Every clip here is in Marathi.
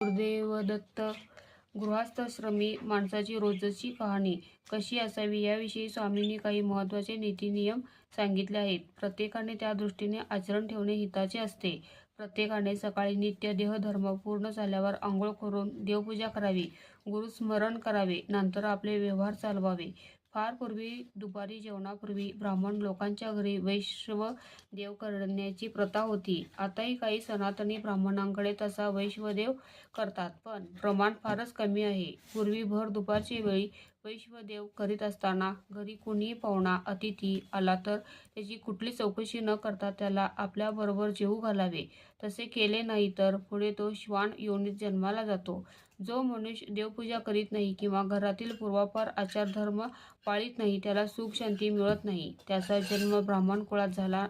गुरुदेव दत्त. गृहस्थाश्रमी माणसाची रोजची कहाणी कशी असावी याविषयी स्वामींनी काही महत्त्वाचे नीती-नियम सांगितले आहेत. प्रत्येकाने त्या दृष्टीने आचरण ठेवणे हिताचे असते. प्रत्येकाने सकाळी नित्य देहधर्म पूर्ण झाल्यावर आंघोळ करून देवपूजा करावी, गुरुस्मरण करावे, नंतर आपले व्यवहार चालवावे. फार पूर्वी दुपारी जेवणापूर्वी ब्राह्मण लोकांच्या घरी वैष्णव देव करण्याची प्रथा होती. आताही काही सनातनी ब्राह्मणांकडे तसा वैष्णवदेव करतात, पण प्रमाण फारच कमी आहे. पूर्वी भर दुपारच्या वेळी वैष्णवदेव करीत असताना घरी कुणीही पाहुणा अतिथी आला तर त्याची कुठली चौकशी न करता त्याला आपल्याबरोबर जेवू घालावे. तसे केले नाही तर पुढे तो श्वान योनीत जन्माला जातो. जो मनुष्य देवपूजा करीत नाही किंवा घरातील पूर्वापार आचारधर्म पाळीत नाही त्याला सुख शांती मिळत नाही. त्याचा जन्म ब्राह्मण कुळात झाला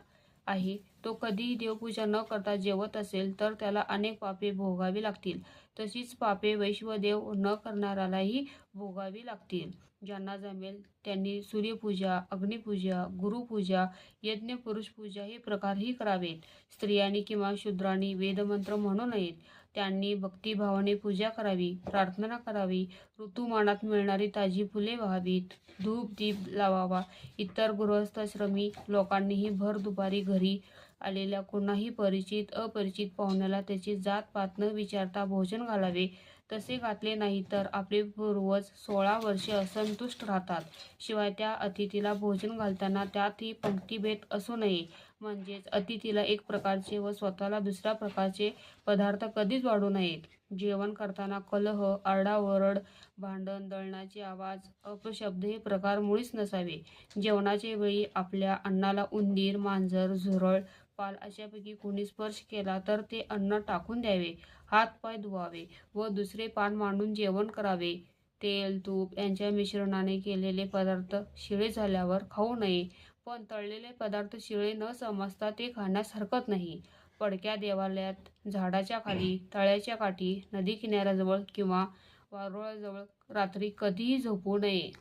आहे. तो कधीही देवपूजा न करता जेवत असेल तर त्याला अनेक पापे भोगावी लागतील. तशीच पापे वैष्णवदेव न करणाऱ्यालाही भोगावी लागतील. ज्यांना जमेल त्यांनी सूर्यपूजा, अग्निपूजा, गुरुपूजा, यज्ञ, पुरुषपूजा हे प्रकारही करावेत. स्त्रियांनी किंवा शूद्रांनी वेदमंत्र म्हणू नयेत. त्यांनी भक्तिभावाने पूजा करावी, प्रार्थना करावी, ऋतुमानात मिळणारी ताजी फुले व्हावीत, धूप दीप लावावा. इतर गृहस्थाश्रमी लोकांनीही भर दुपारी घरी आलेल्या कोणाही परिचित अपरिचित पाहुण्याला त्याची जात पात न विचारता भोजन घालावे. तसे घातले नाही तर आपले पूर्वज 16 वर्षे असंतुष्ट राहतात. शिवाय त्या अतिथीला भोजन घालताना त्यातही पंक्तीभेद असू नये. म्हणजेच अतिथीला एक प्रकारचे व स्वतःला दुसऱ्या प्रकारचे पदार्थ कधीच वाढू नयेत. जेवण करताना कलह, आरडाओरड, भांडण, दळणाचे आवाज, अपशब्द हे प्रकार मुळीच नसावे. जेवणाच्या वेळी आपल्या अन्नाला उंदीर, मांजर, झुरळ, पाल अशापैकी कोणी स्पर्श केला तर ते अन्न टाकून द्यावे, हात-पाय धुवावे व दुसरे पान मांडून जेवण करावे. तेल, तूप यांच्या मिश्रणाने केलेले पदार्थ शिळे झाल्यावर खाऊ नये, पण तळलेले पदार्थ शिळे न समजता ते खाण्यास हरकत नाही. पडक्या देवालयात, झाडाच्या खाली, तळ्याच्या काठी, नदी किनाऱ्याजवळ किंवा वारुळाजवळ रात्री कधीही झोपू नये.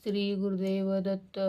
श्री गुरुदेव दत्त.